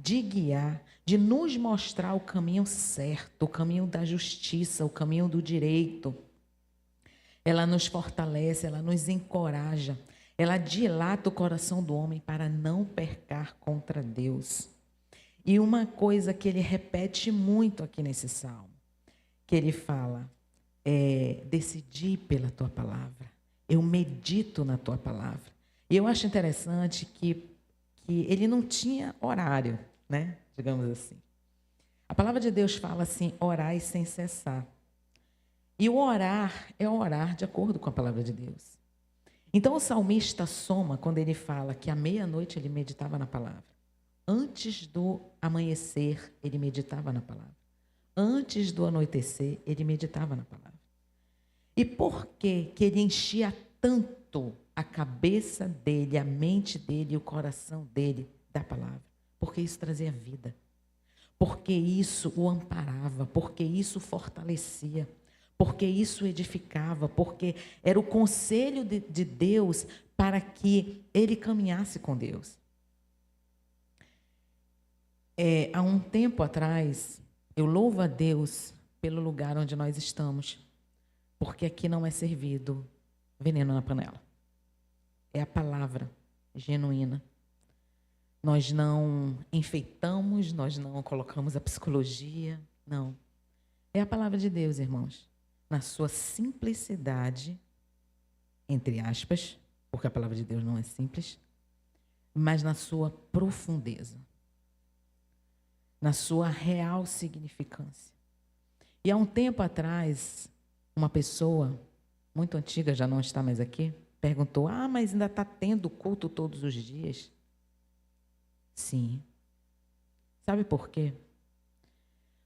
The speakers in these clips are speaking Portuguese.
de guiar, de nos mostrar o caminho certo, o caminho da justiça, o caminho do direito. Ela nos fortalece, ela nos encoraja, ela dilata o coração do homem para não pecar contra Deus. E uma coisa que ele repete muito aqui nesse salmo, que ele fala, decidi pela tua palavra, eu medito na tua palavra. E eu acho interessante que ele não tinha horário, né? Digamos assim. A palavra de Deus fala assim, orai sem cessar. E o orar é orar de acordo com a palavra de Deus. Então o salmista soma quando ele fala que à meia-noite ele meditava na palavra. Antes do amanhecer, ele meditava na palavra. Antes do anoitecer, ele meditava na palavra. E por que ele enchia tanto a cabeça dele, a mente dele, o coração dele da palavra? Porque isso trazia vida. Porque isso o amparava, porque isso fortalecia, porque isso edificava, porque era o conselho de Deus para que ele caminhasse com Deus. Há um tempo atrás, eu louvo a Deus pelo lugar onde nós estamos, porque aqui não é servido veneno na panela. É a palavra genuína. Nós não enfeitamos, nós não colocamos a psicologia, não. É a palavra de Deus, irmãos, na sua simplicidade, entre aspas, porque a palavra de Deus não é simples, mas na sua profundeza, na sua real significância. E há um tempo atrás, uma pessoa muito antiga, já não está mais aqui, perguntou, mas ainda está tendo culto todos os dias? Sim. Sabe por quê?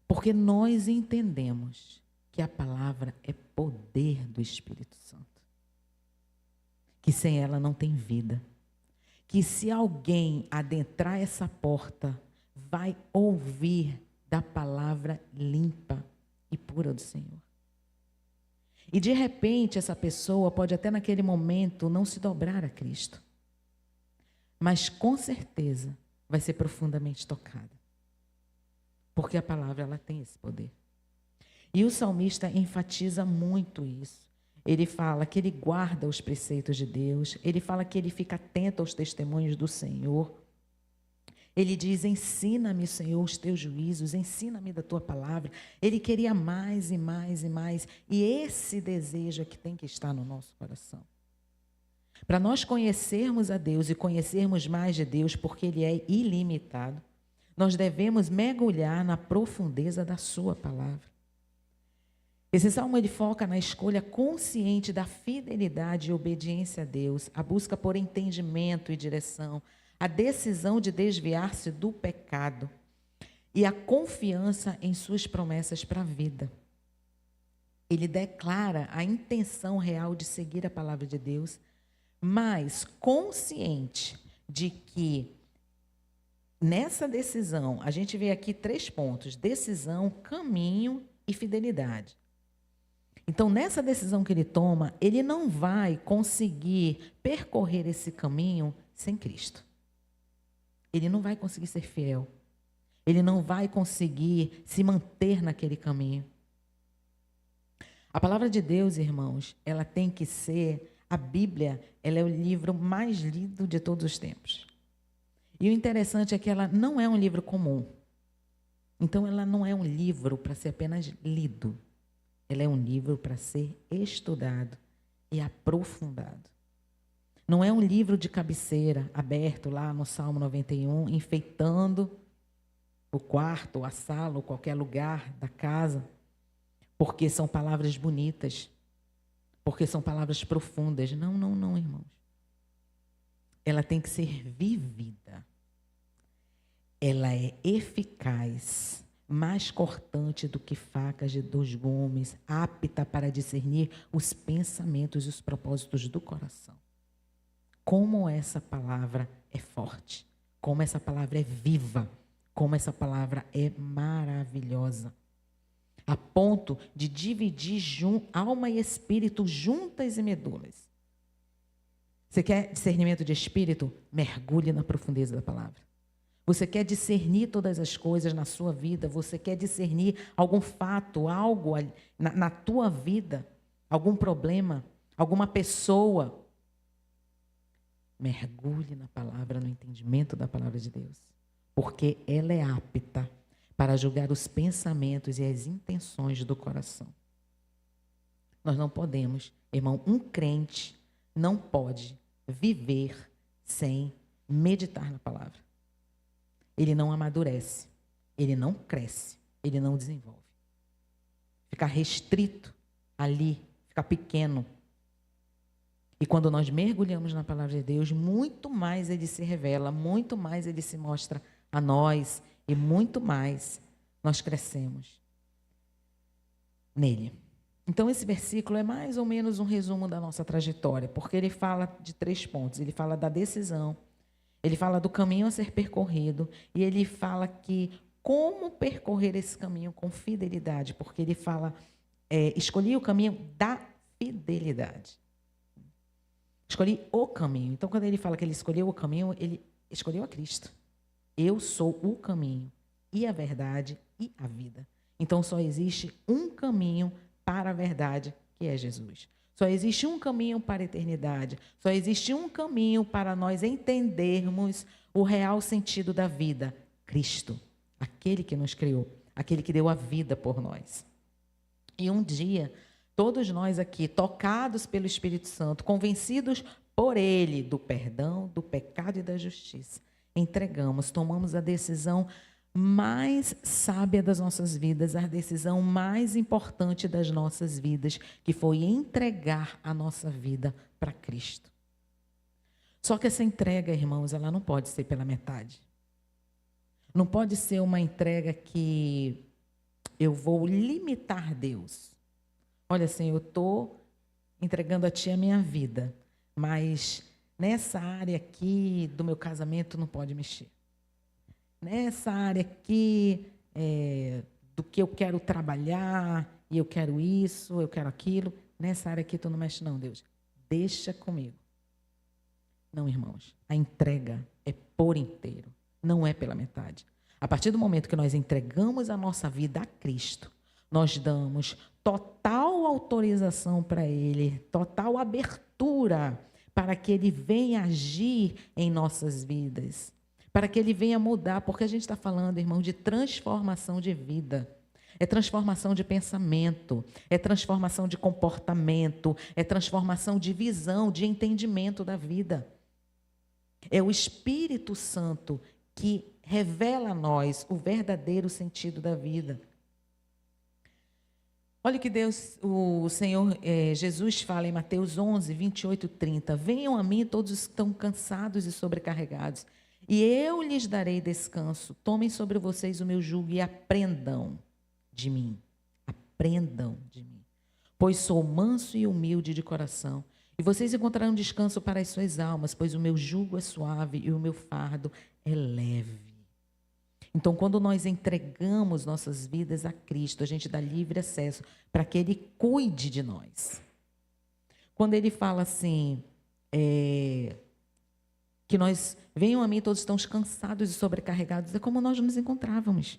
Porque nós entendemos que a palavra é poder do Espírito Santo. Que sem ela não tem vida. Que se alguém adentrar essa porta, vai ouvir da palavra limpa e pura do Senhor. E de repente essa pessoa pode até naquele momento não se dobrar a Cristo. Mas com certeza vai ser profundamente tocada. Porque a palavra ela tem esse poder. E o salmista enfatiza muito isso. Ele fala que ele guarda os preceitos de Deus, ele fala que ele fica atento aos testemunhos do Senhor. Ele diz, ensina-me, Senhor, os teus juízos, ensina-me da tua palavra. Ele queria mais e mais e mais. E esse desejo é que tem que estar no nosso coração. Para nós conhecermos a Deus e conhecermos mais de Deus, porque Ele é ilimitado, nós devemos mergulhar na profundeza da sua palavra. Esse salmo ele foca na escolha consciente da fidelidade e obediência a Deus, a busca por entendimento e direção, a decisão de desviar-se do pecado e a confiança em suas promessas para a vida. Ele declara a intenção real de seguir a palavra de Deus, mas consciente de que nessa decisão, a gente vê aqui 3 pontos: decisão, caminho e fidelidade. Então, nessa decisão que ele toma, ele não vai conseguir percorrer esse caminho sem Cristo. Ele não vai conseguir ser fiel. Ele não vai conseguir se manter naquele caminho. A palavra de Deus, irmãos, ela tem que ser... A Bíblia, ela é o livro mais lido de todos os tempos. E o interessante é que ela não é um livro comum. Então, ela não é um livro para ser apenas lido. Ela é um livro para ser estudado e aprofundado. Não é um livro de cabeceira, aberto lá no Salmo 91, enfeitando o quarto, a sala, ou qualquer lugar da casa, porque são palavras bonitas. Porque são palavras profundas. Não, não, não, irmãos. Ela tem que ser vivida. Ela é eficaz, mais cortante do que facas de 2 gumes, apta para discernir os pensamentos e os propósitos do coração. Como essa palavra é forte, como essa palavra é viva, como essa palavra é maravilhosa. A ponto de dividir alma e espírito juntas e medulas. Você quer discernimento de espírito? Mergulhe na profundeza da palavra. Você quer discernir todas as coisas na sua vida? Você quer discernir algum fato, algo na tua vida? Algum problema? Alguma pessoa? Mergulhe na palavra, no entendimento da palavra de Deus. Porque ela é apta para julgar os pensamentos e as intenções do coração. Nós não podemos, irmão, um crente não pode viver sem meditar na palavra. Ele não amadurece, ele não cresce, ele não desenvolve. Ficar restrito ali, ficar pequeno. E quando nós mergulhamos na palavra de Deus, muito mais ele se revela, muito mais ele se mostra a nós e muito mais nós crescemos nele. Então, esse versículo é mais ou menos um resumo da nossa trajetória, porque ele fala de 3 pontos. Ele fala da decisão, ele fala do caminho a ser percorrido, e ele fala que como percorrer esse caminho com fidelidade, porque ele fala, escolhi o caminho da fidelidade. Escolhi o caminho. Então, quando ele fala que ele escolheu o caminho, ele escolheu a Cristo. Eu sou o caminho, e a verdade, e a vida. Então, só existe um caminho para a verdade, que é Jesus. Só existe um caminho para a eternidade. Só existe um caminho para nós entendermos o real sentido da vida. Cristo, aquele que nos criou, aquele que deu a vida por nós. E um dia, todos nós aqui, tocados pelo Espírito Santo, convencidos por Ele do perdão, do pecado e da justiça, entregamos, tomamos a decisão mais sábia das nossas vidas, a decisão mais importante das nossas vidas, que foi entregar a nossa vida para Cristo. Só que essa entrega, irmãos, ela não pode ser pela metade. Não pode ser uma entrega que eu vou limitar Deus. Olha, Senhor, eu estou entregando a Ti a minha vida, mas nessa área aqui do meu casamento não pode mexer. Nessa área aqui, do que eu quero trabalhar, e eu quero isso, eu quero aquilo, nessa área aqui tu não mexe não, Deus. Deixa comigo. Não, irmãos, a entrega é por inteiro, não é pela metade. A partir do momento que nós entregamos a nossa vida a Cristo, nós damos total autorização para Ele, total abertura para que Ele venha agir em nossas vidas, para que Ele venha mudar, porque a gente está falando, irmão, de transformação de vida. É transformação de pensamento, é transformação de comportamento, é transformação de visão, de entendimento da vida. É o Espírito Santo que revela a nós o verdadeiro sentido da vida. Olha o que o Senhor Jesus fala em Mateus 11, 28 e 30. Venham a mim todos os que estão cansados e sobrecarregados, e eu lhes darei descanso. Tomem sobre vocês o meu jugo e aprendam de mim. Aprendam de mim. Pois sou manso e humilde de coração, e vocês encontrarão descanso para as suas almas, pois o meu jugo é suave e o meu fardo é leve. Então, quando nós entregamos nossas vidas a Cristo, a gente dá livre acesso para que Ele cuide de nós. Quando Ele fala assim, que nós, venham a mim todos estão cansados e sobrecarregados, é como nós nos encontrávamos.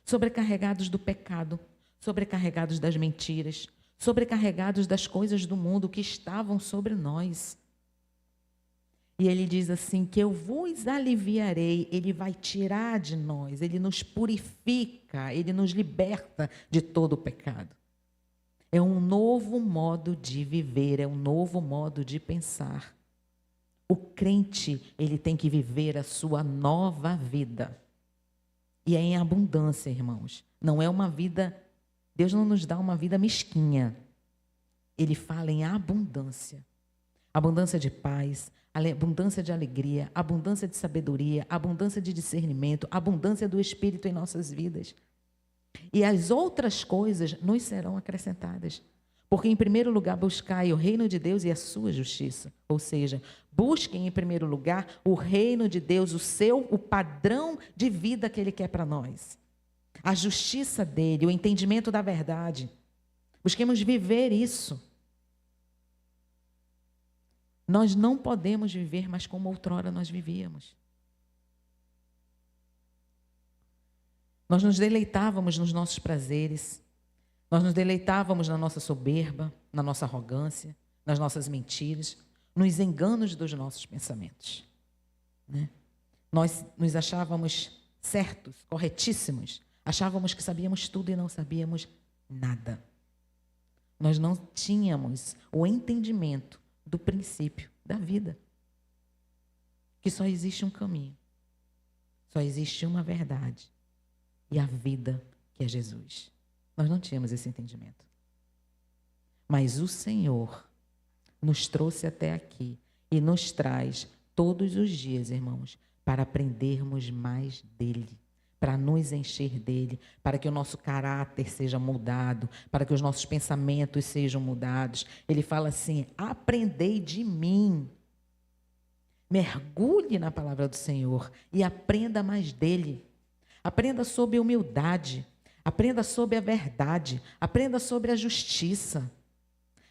Sobrecarregados do pecado, sobrecarregados das mentiras, sobrecarregados das coisas do mundo que estavam sobre nós. E Ele diz assim, que eu vos aliviarei. Ele vai tirar de nós, Ele nos purifica, Ele nos liberta de todo o pecado. É um novo modo de viver, é um novo modo de pensar. O crente, ele tem que viver a sua nova vida. E é em abundância, irmãos. Não é uma vida, Deus não nos dá uma vida mesquinha. Ele fala em abundância. Abundância de paz, abundância de alegria, abundância de sabedoria, abundância de discernimento, abundância do Espírito em nossas vidas. E as outras coisas nos serão acrescentadas. Porque, em primeiro lugar, buscai o reino de Deus e a sua justiça. Ou seja, busquem, em primeiro lugar, o reino de Deus, o padrão de vida que Ele quer para nós. A justiça dEle, o entendimento da verdade. Busquemos viver isso. Nós não podemos viver mais como outrora nós vivíamos. Nós nos deleitávamos nos nossos prazeres, nós nos deleitávamos na nossa soberba, na nossa arrogância, nas nossas mentiras, nos enganos dos nossos pensamentos, né? Nós nos achávamos certos, corretíssimos, achávamos que sabíamos tudo e não sabíamos nada. Nós não tínhamos o entendimento do princípio da vida, que só existe um caminho, só existe uma verdade, e a vida, que é Jesus. Nós não tínhamos esse entendimento. Mas o Senhor nos trouxe até aqui e nos traz todos os dias, irmãos, para aprendermos mais dele, para nos encher dele, para que o nosso caráter seja mudado, para que os nossos pensamentos sejam mudados. Ele fala assim: aprendei de mim. Mergulhe na palavra do Senhor e aprenda mais dele. Aprenda sobre humildade, aprenda sobre a verdade, aprenda sobre a justiça.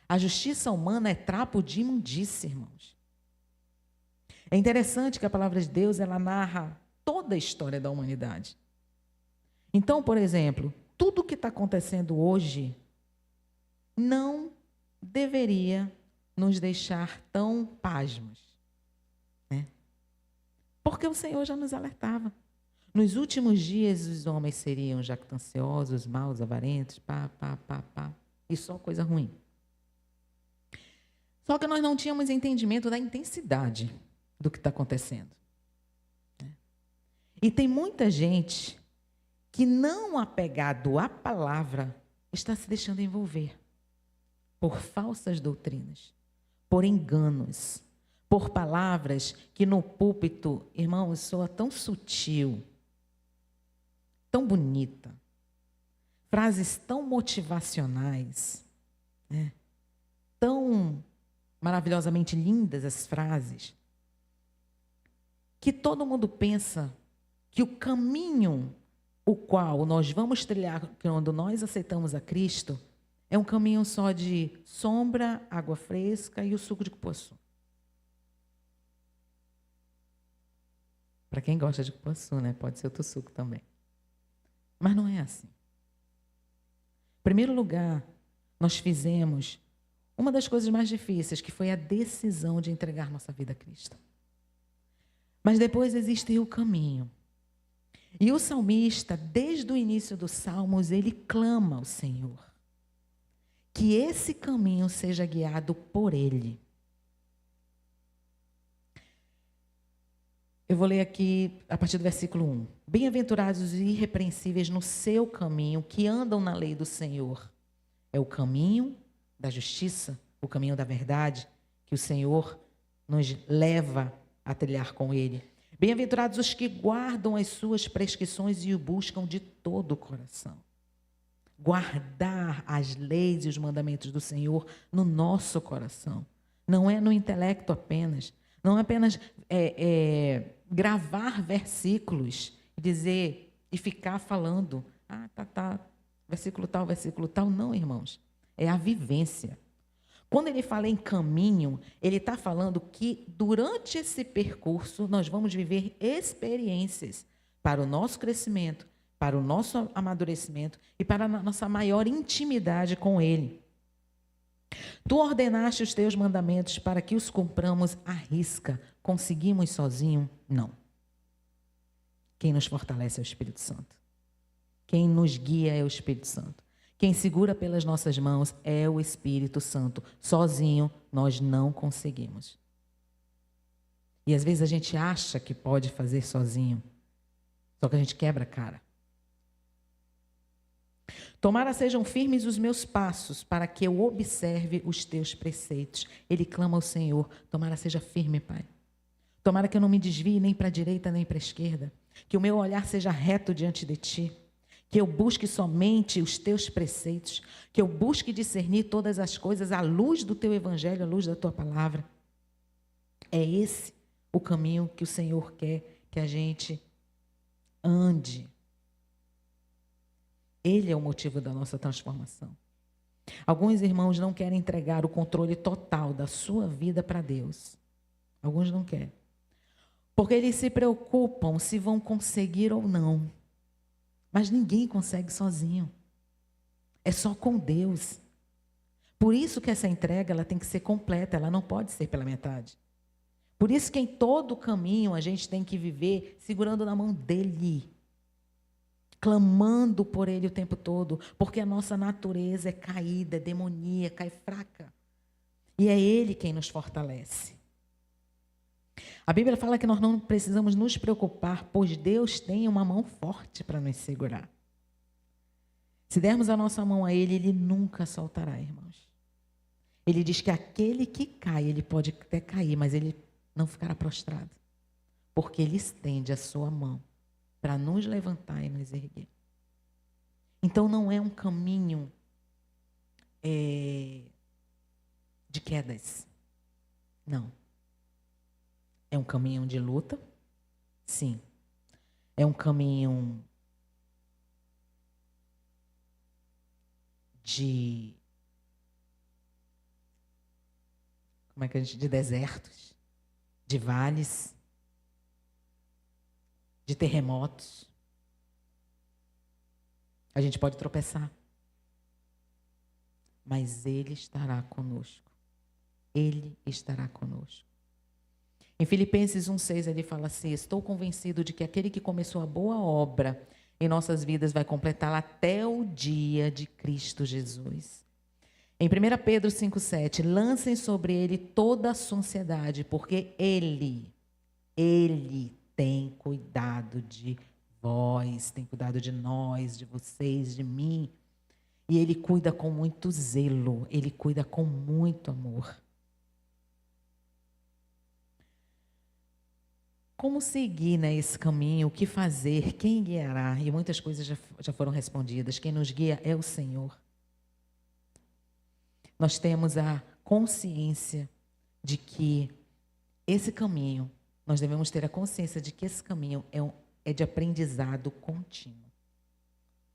A justiça humana é trapo de imundícia, irmãos. É interessante que a palavra de Deus, ela narra toda a história da humanidade. Então, por exemplo, tudo o que está acontecendo hoje não deveria nos deixar tão pasmos, né? Porque o Senhor já nos alertava. Nos últimos dias, os homens seriam jactanciosos, maus, avarentos, e só coisa ruim. Só que nós não tínhamos entendimento da intensidade do que está acontecendo. E tem muita gente que, não apegado à palavra, está se deixando envolver por falsas doutrinas, por enganos, por palavras que no púlpito, irmãos, soa tão sutil, tão bonita, frases tão motivacionais, né? Tão maravilhosamente lindas as frases, que todo mundo pensa que o caminho o qual nós vamos trilhar quando nós aceitamos a Cristo é um caminho só de sombra, água fresca e o suco de cupuaçu. Para quem gosta de cupuaçu, né? Pode ser outro suco também. Mas não é assim. Em primeiro lugar, nós fizemos uma das coisas mais difíceis, que foi a decisão de entregar nossa vida a Cristo. Mas depois existe o caminho. E o salmista, desde o início dos Salmos, ele clama ao Senhor que esse caminho seja guiado por Ele. Eu vou ler aqui a partir do versículo 1. Bem-aventurados os irrepreensíveis no seu caminho, que andam na lei do Senhor. É o caminho da justiça, o caminho da verdade, que o Senhor nos leva a trilhar com Ele. Bem-aventurados os que guardam as suas prescrições e o buscam de todo o coração. Guardar as leis e os mandamentos do Senhor no nosso coração. Não é no intelecto apenas. Não é apenas gravar versículos e dizer e ficar falando. Versículo tal. Não, irmãos. É a vivência. Quando ele fala em caminho, ele está falando que durante esse percurso nós vamos viver experiências para o nosso crescimento, para o nosso amadurecimento e para a nossa maior intimidade com Ele. Tu ordenaste os teus mandamentos para que os cumpramos à risca. Conseguimos sozinho? Não. Quem nos fortalece é o Espírito Santo. Quem nos guia é o Espírito Santo. Quem segura pelas nossas mãos é o Espírito Santo. Sozinho, nós não conseguimos. E às vezes a gente acha que pode fazer sozinho, só que a gente quebra a cara. Tomara sejam firmes os meus passos, para que eu observe os teus preceitos. Ele clama ao Senhor: tomara seja firme, Pai. Tomara que eu não me desvie nem para a direita nem para a esquerda. Que o meu olhar seja reto diante de Ti. Que eu busque somente os teus preceitos, que eu busque discernir todas as coisas à luz do teu evangelho, à luz da tua palavra. É esse o caminho que o Senhor quer que a gente ande. Ele é o motivo da nossa transformação. Alguns irmãos não querem entregar o controle total da sua vida para Deus. Alguns não querem. Porque eles se preocupam se vão conseguir ou não. Mas ninguém consegue sozinho. É só com Deus. Por isso que essa entrega ela tem que ser completa, ela não pode ser pela metade. Por isso que em todo o caminho a gente tem que viver segurando na mão dele, clamando por ele o tempo todo, porque a nossa natureza é caída, é demoníaca, é fraca. E é ele quem nos fortalece. A Bíblia fala que nós não precisamos nos preocupar, pois Deus tem uma mão forte para nos segurar. Se dermos a nossa mão a ele, ele nunca soltará, irmãos. Ele diz que aquele que cai, ele pode até cair, mas ele não ficará prostrado, porque ele estende a sua mão para nos levantar e nos erguer. Então não é um caminho de quedas, não. É um caminho de luta, sim. É um caminho de de desertos, de vales, de terremotos. A gente pode tropeçar, mas Ele estará conosco. Ele estará conosco. Em Filipenses 1,6 ele fala assim: estou convencido de que aquele que começou a boa obra em nossas vidas vai completá-la até o dia de Cristo Jesus. Em 1 Pedro 5,7, lancem sobre ele toda a sua ansiedade, porque ele tem cuidado de vós, tem cuidado de nós, de vocês, de mim. E ele cuida com muito zelo, ele cuida com muito amor. Como seguir esse caminho? O que fazer? Quem guiará? E muitas coisas já foram respondidas. Quem nos guia é o Senhor. Nós temos a consciência de que esse caminho, nós devemos ter a consciência de que esse caminho é de aprendizado contínuo.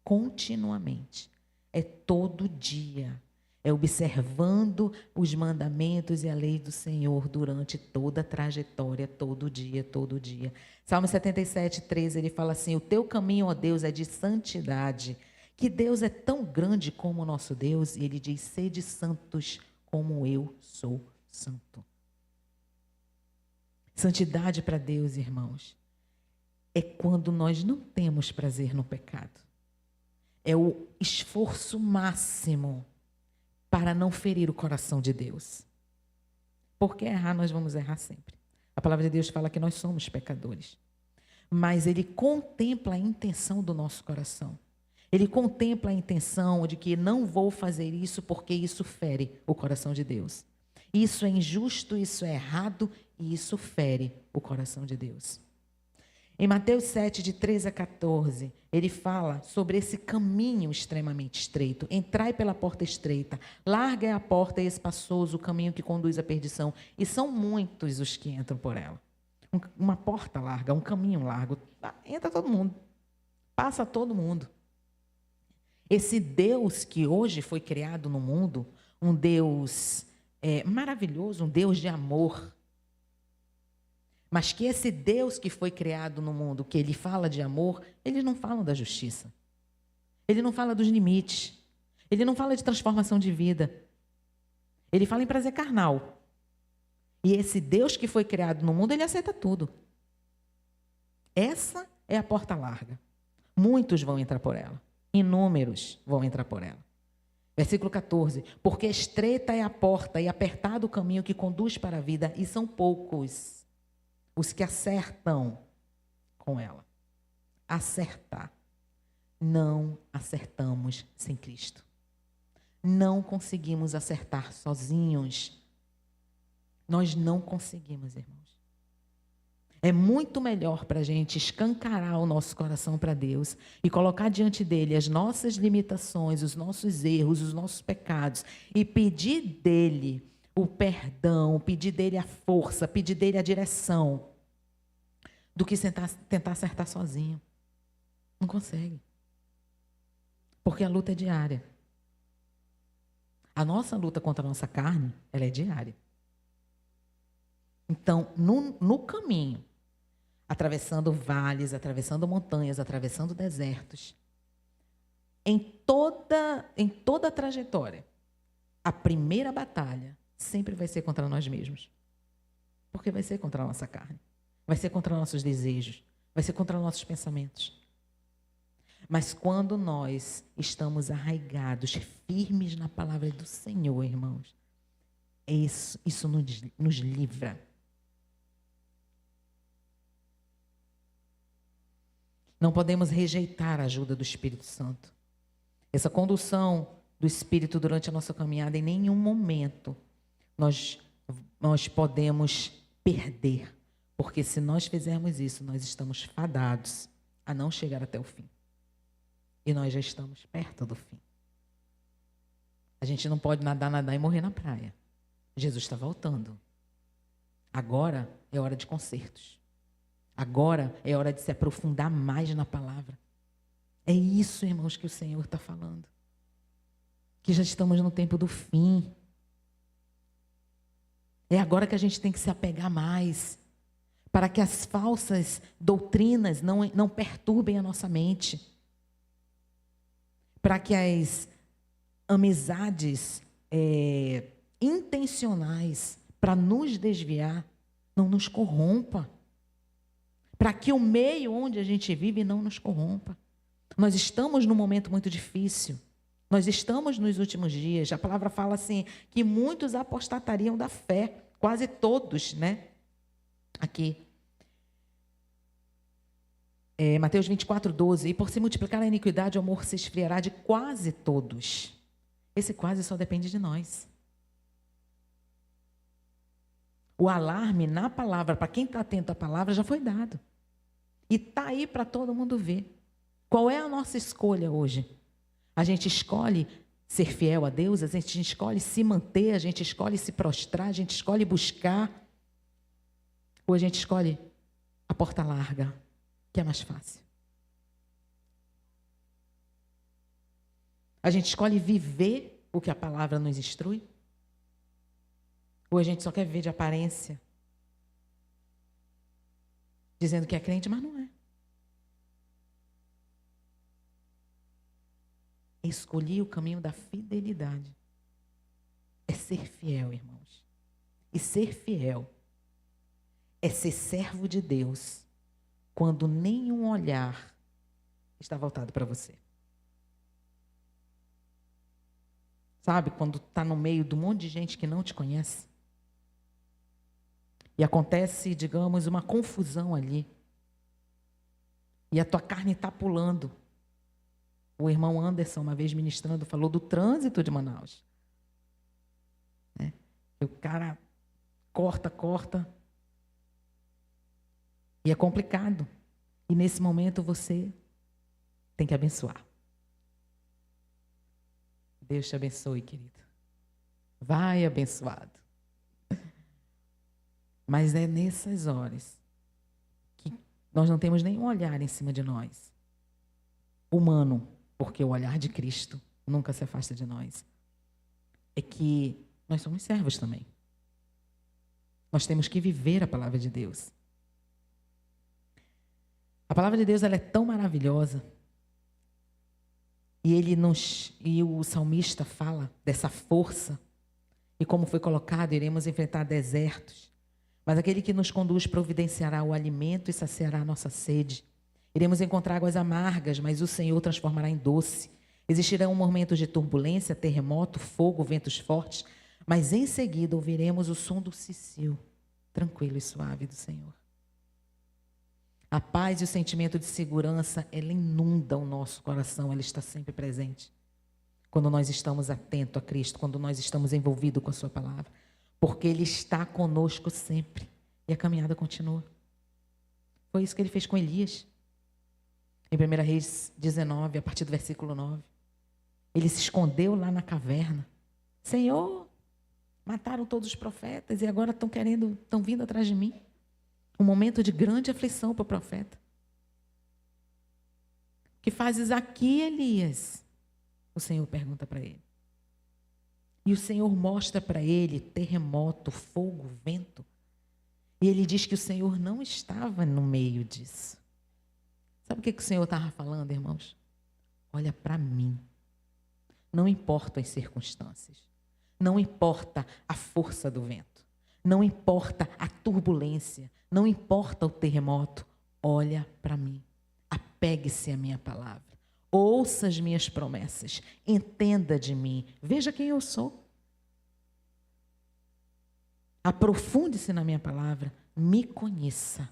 Continuamente. É todo dia. É observando os mandamentos e a lei do Senhor durante toda a trajetória, todo dia, todo dia. Salmo 77:13, ele fala assim: o teu caminho, ó Deus, é de santidade. Que Deus é tão grande como o nosso Deus, e ele diz: sede santos como eu sou santo. Santidade para Deus, irmãos, é quando nós não temos prazer no pecado. É o esforço máximo para não ferir o coração de Deus. Porque errar, nós vamos errar sempre. A palavra de Deus fala que nós somos pecadores. Mas ele contempla a intenção do nosso coração. Ele contempla a intenção de que não vou fazer isso porque isso fere o coração de Deus. Isso é injusto, isso é errado e isso fere o coração de Deus. Em Mateus 7, de 13 a 14, ele fala sobre esse caminho extremamente estreito. Entrai pela porta estreita, larga é a porta e espaçoso o caminho que conduz à perdição. E são muitos os que entram por ela. Uma porta larga, um caminho largo. Entra todo mundo. Passa todo mundo. Esse Deus que hoje foi criado no mundo, um Deus maravilhoso, um Deus de amor. Mas que esse Deus que foi criado no mundo, que ele fala de amor, ele não fala da justiça. Ele não fala dos limites. Ele não fala de transformação de vida. Ele fala em prazer carnal. E esse Deus que foi criado no mundo, ele aceita tudo. Essa é a porta larga. Muitos vão entrar por ela. Inúmeros vão entrar por ela. Versículo 14. Porque estreita é a porta e apertado o caminho que conduz para a vida, e são poucos os que acertam com ela. Acertar. Não acertamos sem Cristo. Não conseguimos acertar sozinhos. Nós não conseguimos, irmãos. É muito melhor para a gente escancarar o nosso coração para Deus e colocar diante dele as nossas limitações, os nossos erros, os nossos pecados e pedir dele o perdão, pedir dele a força, pedir dele a direção, do que tentar acertar sozinho. Não consegue. Porque a luta é diária. A nossa luta contra a nossa carne, ela é diária. Então, no caminho, atravessando vales, atravessando montanhas, atravessando desertos, Em toda a trajetória, a primeira batalha sempre vai ser contra nós mesmos. Porque vai ser contra a nossa carne. Vai ser contra nossos desejos. Vai ser contra nossos pensamentos. Mas quando nós estamos arraigados, firmes na palavra do Senhor, irmãos, isso nos livra. Não podemos rejeitar a ajuda do Espírito Santo. Essa condução do Espírito durante a nossa caminhada, em nenhum momento nós podemos perder. Porque se nós fizermos isso, nós estamos fadados a não chegar até o fim. E nós já estamos perto do fim. A gente não pode nadar e morrer na praia. Jesus está voltando. Agora é hora de concertos. Agora é hora de se aprofundar mais na palavra. É isso, irmãos, que o Senhor está falando. Que já estamos no tempo do fim. É agora que a gente tem que se apegar mais, para que as falsas doutrinas não perturbem a nossa mente. Para que as amizades intencionais para nos desviar não nos corrompa. Para que o meio onde a gente vive não nos corrompa. Nós estamos num momento muito difícil. Nós estamos nos últimos dias. A palavra fala assim, que muitos apostatariam da fé. Quase todos, né? Aqui. Mateus 24:12. E por se multiplicar a iniquidade, o amor se esfriará de quase todos. Esse quase só depende de nós. O alarme na palavra, para quem está atento à palavra, já foi dado. E está aí para todo mundo ver. Qual é a nossa escolha hoje? A gente escolhe ser fiel a Deus, a gente escolhe se manter, a gente escolhe se prostrar, a gente escolhe buscar. Ou a gente escolhe a porta larga, que é mais fácil. A gente escolhe viver o que a palavra nos instrui. Ou a gente só quer viver de aparência, dizendo que é crente, mas não é. Escolhi o caminho da fidelidade. É ser fiel, irmãos. E ser fiel é ser servo de Deus quando nenhum olhar está voltado para você. Sabe, quando está no meio de um monte de gente que não te conhece. E acontece, digamos, uma confusão ali. E a tua carne está pulando. O irmão Anderson, uma vez ministrando, falou do trânsito de Manaus. O cara corta. E é complicado. E nesse momento você tem que abençoar. Deus te abençoe, querido. Vai abençoado. Mas é nessas horas que nós não temos nenhum olhar em cima de nós. Humano, porque o olhar de Cristo nunca se afasta de nós. É que nós somos servos também. Nós temos que viver a palavra de Deus. A palavra de Deus, ela é tão maravilhosa. E o salmista fala dessa força. E como foi colocado, iremos enfrentar desertos. Mas aquele que nos conduz providenciará o alimento e saciará a nossa sede. Iremos encontrar águas amargas, mas o Senhor transformará em doce. Existirão momentos de turbulência, terremoto, fogo, ventos fortes, mas em seguida ouviremos o som do cicio, tranquilo e suave do Senhor. A paz e o sentimento de segurança, ela inunda o nosso coração, ela está sempre presente. Quando nós estamos atentos a Cristo, quando nós estamos envolvidos com a sua palavra. Porque Ele está conosco sempre. E a caminhada continua. Foi isso que Ele fez com Elias. Em 1 Reis 19, a partir do versículo 9. Ele se escondeu lá na caverna. Senhor, mataram todos os profetas e agora estão vindo atrás de mim. Um momento de grande aflição para o profeta. O que fazes aqui, Elias? O Senhor pergunta para ele. E o Senhor mostra para ele terremoto, fogo, vento. E ele diz que o Senhor não estava no meio disso. Sabe o que o Senhor estava falando, irmãos? olha para mim. Não importam as circunstâncias. Não importa a força do vento. Não importa a turbulência. Não importa o terremoto. Olha para mim. Apegue-se à minha palavra. Ouça as minhas promessas. Entenda de mim. Veja quem eu sou. Aprofunde-se na minha palavra. Me conheça.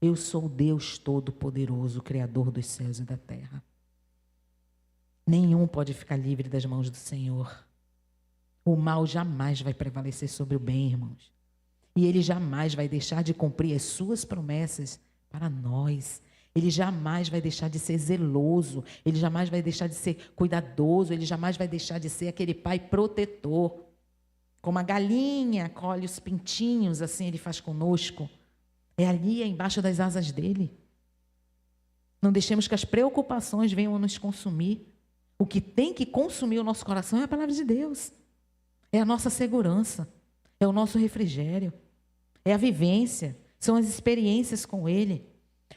Eu sou o Deus Todo-Poderoso, Criador dos céus e da terra. Nenhum pode ficar livre das mãos do Senhor. O mal jamais vai prevalecer sobre o bem, irmãos. E Ele jamais vai deixar de cumprir as suas promessas para nós. Ele jamais vai deixar de ser zeloso. Ele jamais vai deixar de ser cuidadoso. Ele jamais vai deixar de ser aquele pai protetor. Como a galinha colhe os pintinhos, assim Ele faz conosco. É ali, embaixo das asas dEle. Não deixemos que as preocupações venham a nos consumir. O que tem que consumir o nosso coração é a palavra de Deus. É a nossa segurança. É o nosso refrigério. É a vivência. São as experiências com Ele.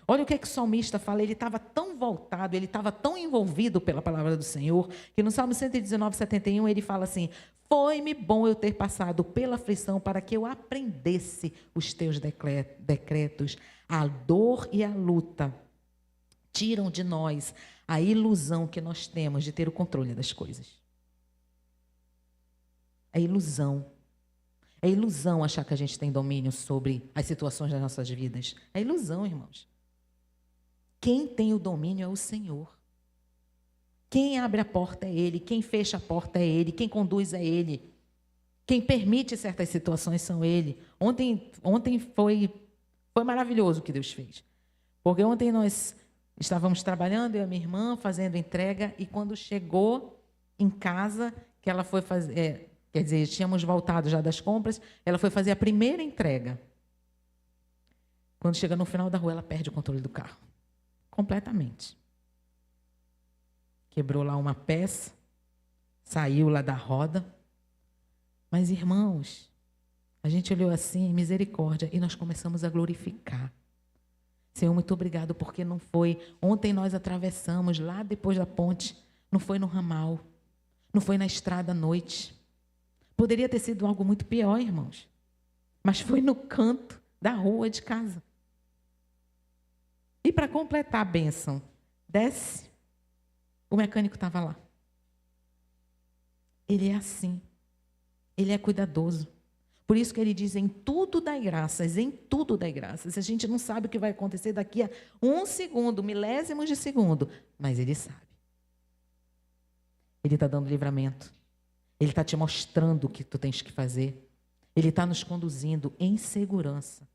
Olha o que é que o salmista fala. Ele estava tão voltado, ele estava tão envolvido pela palavra do Senhor, que no Salmo 119, 71, ele fala assim: foi-me bom eu ter passado pela aflição para que eu aprendesse os teus decretos. A dor e a luta tiram de nós a ilusão que nós temos de ter o controle das coisas. É ilusão. É ilusão achar que a gente tem domínio sobre as situações das nossas vidas. É ilusão, irmãos. Quem tem o domínio é o Senhor. Quem abre a porta é Ele. Quem fecha a porta é Ele. Quem conduz é Ele. Quem permite certas situações são Ele. Ontem foi maravilhoso o que Deus fez. Porque ontem nós estávamos trabalhando, eu e a minha irmã, fazendo entrega, e quando chegou em casa, que ela foi fazer, quer dizer, tínhamos voltado já das compras, ela foi fazer a primeira entrega. Quando chega no final da rua, ela perde o controle do carro. Completamente. Quebrou lá uma peça, saiu lá da roda. Mas, irmãos, a gente olhou assim, misericórdia, e nós começamos a glorificar. Senhor, muito obrigado, porque não foi... Ontem nós atravessamos lá depois da ponte, não foi no ramal, não foi na estrada à noite. Poderia ter sido algo muito pior, irmãos, mas foi no canto da rua de casa. E para completar a bênção, desce, o mecânico estava lá. Ele é assim, ele é cuidadoso. Por isso que ele diz, em tudo dai graças, em tudo dai graças. A gente não sabe o que vai acontecer daqui a 1 segundo, milésimos de segundo, mas ele sabe. Ele está dando livramento. Ele está te mostrando o que tu tens que fazer. Ele está nos conduzindo em segurança.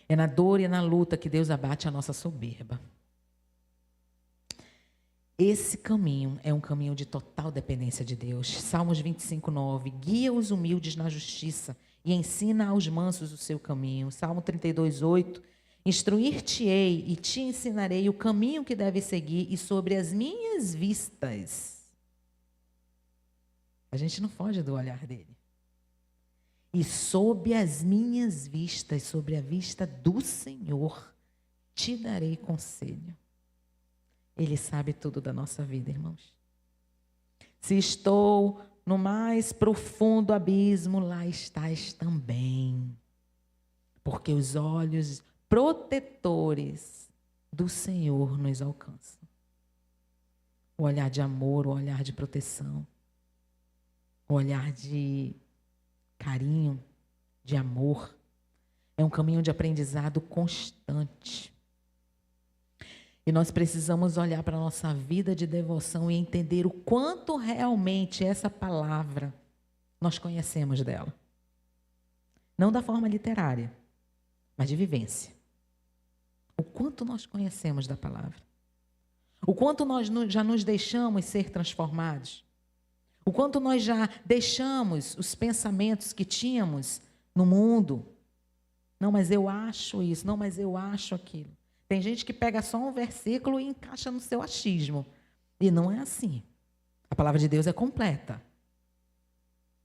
É na dor e na luta que Deus abate a nossa soberba. Esse caminho é um caminho de total dependência de Deus. Salmos 25, 9. Guia os humildes na justiça e ensina aos mansos o seu caminho. Salmo 32, 8. Instruir-te-ei e te ensinarei o caminho que deve seguir, e sobre as minhas vistas. A gente não foge do olhar dele. E sob as minhas vistas, sobre a vista do Senhor, te darei conselho. Ele sabe tudo da nossa vida, irmãos. Se estou no mais profundo abismo, lá estás também. Porque os olhos protetores do Senhor nos alcançam. O olhar de amor, o olhar de proteção, o olhar de carinho, de amor. É um caminho de aprendizado constante. E nós precisamos olhar para a nossa vida de devoção e entender o quanto realmente essa palavra nós conhecemos dela. Não da forma literária, mas de vivência. O quanto nós conhecemos da palavra. O quanto nós já nos deixamos ser transformados. O quanto nós já deixamos os pensamentos que tínhamos no mundo. Não, mas eu acho isso. Não, mas eu acho aquilo. Tem gente que pega só um versículo e encaixa no seu achismo. E não é assim. A palavra de Deus é completa.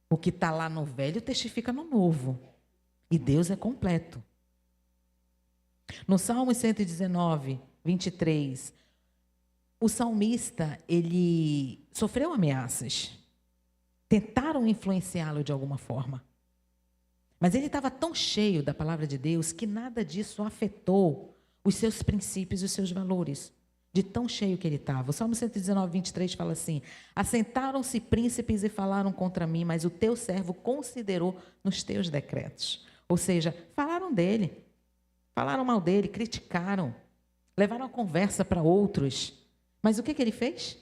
O que está lá no velho testifica no novo. E Deus é completo. No Salmo 119, 23, o salmista, ele sofreu ameaças. Tentaram influenciá-lo de alguma forma. Mas ele estava tão cheio da palavra de Deus que nada disso afetou os seus princípios e os seus valores. De tão cheio que ele estava. O Salmo 119, 23 fala assim: assentaram-se príncipes e falaram contra mim, mas o teu servo considerou nos teus decretos. Ou seja, falaram dele, falaram mal dele, criticaram, levaram a conversa para outros. Mas o que ele fez?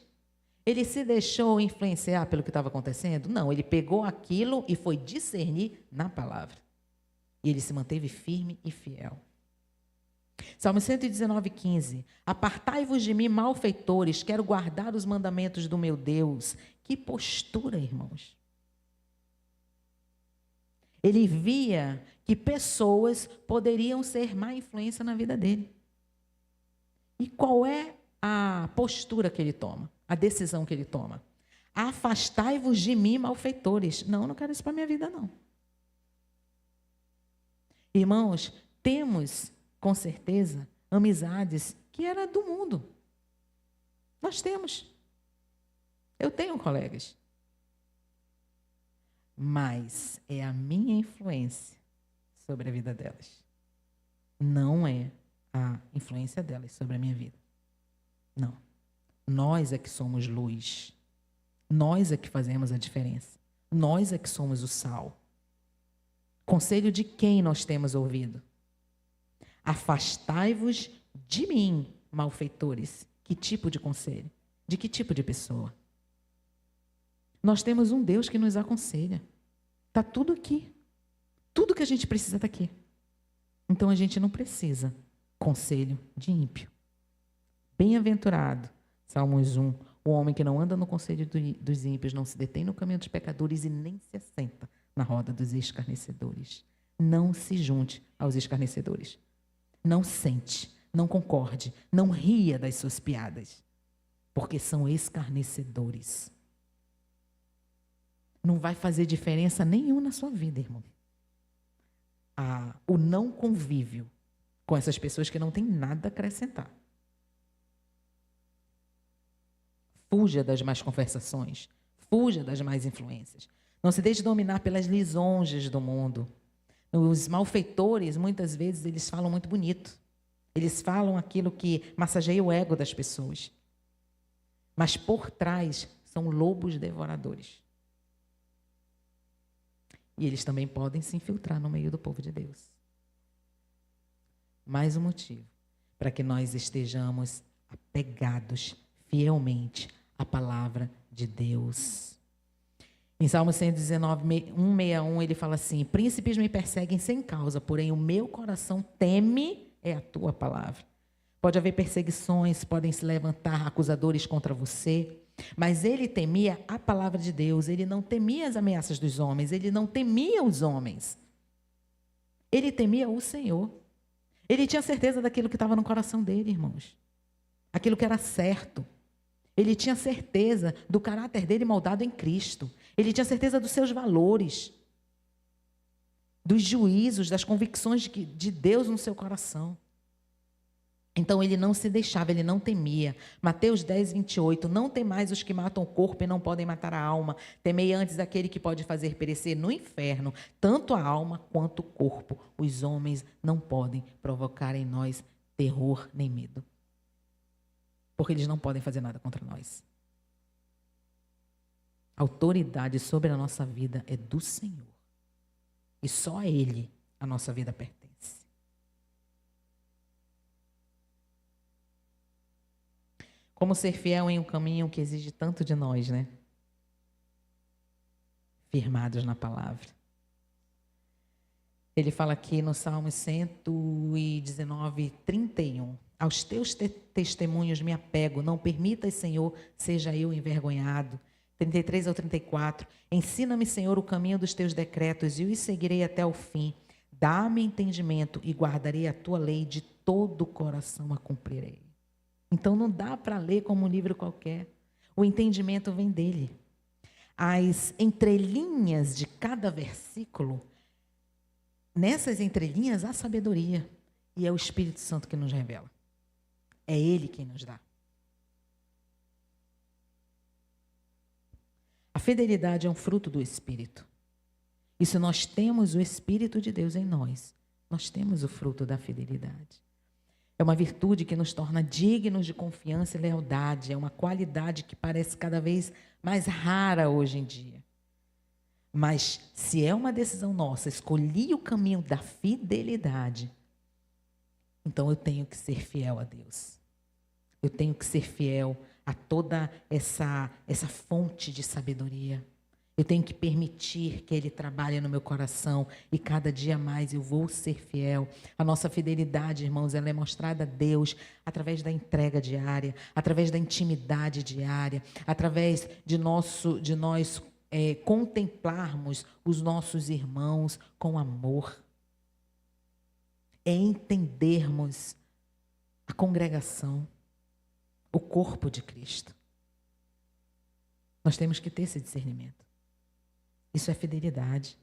Ele se deixou influenciar pelo que estava acontecendo? Não, ele pegou aquilo e foi discernir na palavra. E ele se manteve firme e fiel. Salmo 119, 15. Apartai-vos de mim, malfeitores, quero guardar os mandamentos do meu Deus. Que postura, irmãos. Ele via que pessoas poderiam ser má influência na vida dele. E qual é a postura que ele toma? A decisão que ele toma? Afastai-vos de mim, malfeitores. Não, eu não quero isso para a minha vida, não. Irmãos, temos, com certeza, amizades que era do mundo. Nós temos. Eu tenho colegas. Mas é a minha influência sobre a vida delas. Não é a influência delas sobre a minha vida. Não. Nós é que somos luz. Nós é que fazemos a diferença. Nós é que somos o sal. Conselho de quem nós temos ouvido? Afastai-vos de mim, malfeitores. Que tipo de conselho? De que tipo de pessoa? Nós temos um Deus que nos aconselha. Está tudo aqui. Tudo que a gente precisa está aqui. Então a gente não precisa conselho de ímpio. Bem-aventurado, Salmos 1, o homem que não anda no conselho dos ímpios, não se detém no caminho dos pecadores e nem se assenta na roda dos escarnecedores. Não se junte aos escarnecedores. Não sente, não concorde, não ria das suas piadas, porque são escarnecedores. Não vai fazer diferença nenhuma na sua vida, irmão. O não convívio com essas pessoas que não têm nada a acrescentar. Fuja das más conversações. Fuja das más influências. Não se deixe dominar pelas lisonjas do mundo. Os malfeitores, muitas vezes, eles falam muito bonito. Eles falam aquilo que massageia o ego das pessoas. Mas por trás são lobos devoradores. E eles também podem se infiltrar no meio do povo de Deus. Mais um motivo para que nós estejamos apegados fielmente à palavra de Deus. Em Salmo 119, 161, ele fala assim: príncipes me perseguem sem causa, porém o meu coração teme é a tua palavra. Pode haver perseguições, podem se levantar acusadores contra você, mas ele temia a palavra de Deus, ele não temia as ameaças dos homens, ele não temia os homens. Ele temia o Senhor. Ele tinha certeza daquilo que estava no coração dele, irmãos. Aquilo que era certo. Ele tinha certeza do caráter dele moldado em Cristo. Ele tinha certeza dos seus valores, dos juízos, das convicções de Deus no seu coração. Então ele não se deixava, ele não temia. Mateus 10, 28, não temais os que matam o corpo e não podem matar a alma. Temei antes aquele que pode fazer perecer no inferno, tanto a alma quanto o corpo. Os homens não podem provocar em nós terror nem medo. Porque eles não podem fazer nada contra nós. A autoridade sobre a nossa vida é do Senhor. E só a Ele a nossa vida pertence. Como ser fiel em um caminho que exige tanto de nós, né? Firmados na palavra. Ele fala aqui no Salmo 119, 31. Aos teus testemunhos me apego, não permitas, Senhor, seja eu envergonhado. 33 ao 34. Ensina-me, Senhor, o caminho dos teus decretos e os seguirei até o fim. Dá-me entendimento e guardarei a tua lei, de todo o coração a cumprirei. Então não dá para ler como um livro qualquer. O entendimento vem dele. As entrelinhas de cada versículo, nessas entrelinhas há sabedoria. E é o Espírito Santo que nos revela. É Ele quem nos dá. A fidelidade é um fruto do Espírito. E se nós temos o Espírito de Deus em nós, nós temos o fruto da fidelidade. É uma virtude que nos torna dignos de confiança e lealdade. É uma qualidade que parece cada vez mais rara hoje em dia. Mas se é uma decisão nossa, escolhi o caminho da fidelidade, então eu tenho que ser fiel a Deus. Eu tenho que ser fiel a toda essa fonte de sabedoria. Eu tenho que permitir que Ele trabalhe no meu coração e cada dia mais eu vou ser fiel. A nossa fidelidade, irmãos, ela é mostrada a Deus através da entrega diária, através da intimidade diária, através de nós contemplarmos os nossos irmãos com amor. É entendermos a congregação, o corpo de Cristo. Nós temos que ter esse discernimento. Isso é fidelidade.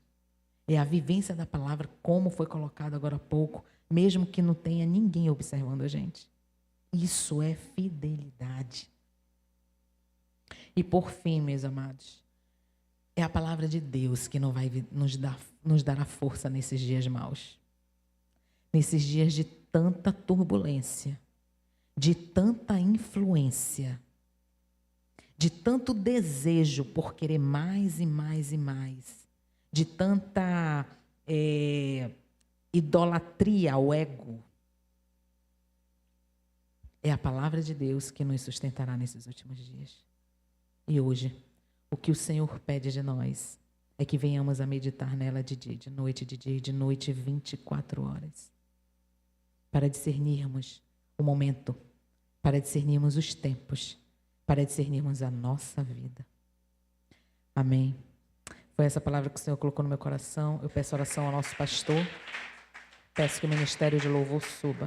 É a vivência da palavra, como foi colocado agora há pouco, mesmo que não tenha ninguém observando a gente. Isso é fidelidade. E por fim, meus amados, é a palavra de Deus que não vai nos dar a força nesses dias maus. Nesses dias de tanta turbulência, de tanta influência, de tanto desejo por querer mais e mais e mais, de tanta idolatria ao ego. É a palavra de Deus que nos sustentará nesses últimos dias. E hoje, o que o Senhor pede de nós é que venhamos a meditar nela de dia e de noite, 24 horas. Para discernirmos o momento, para discernirmos os tempos, para discernirmos a nossa vida. Amém. Foi essa palavra que o Senhor colocou no meu coração. Eu peço oração ao nosso pastor. Peço que o ministério de louvor suba.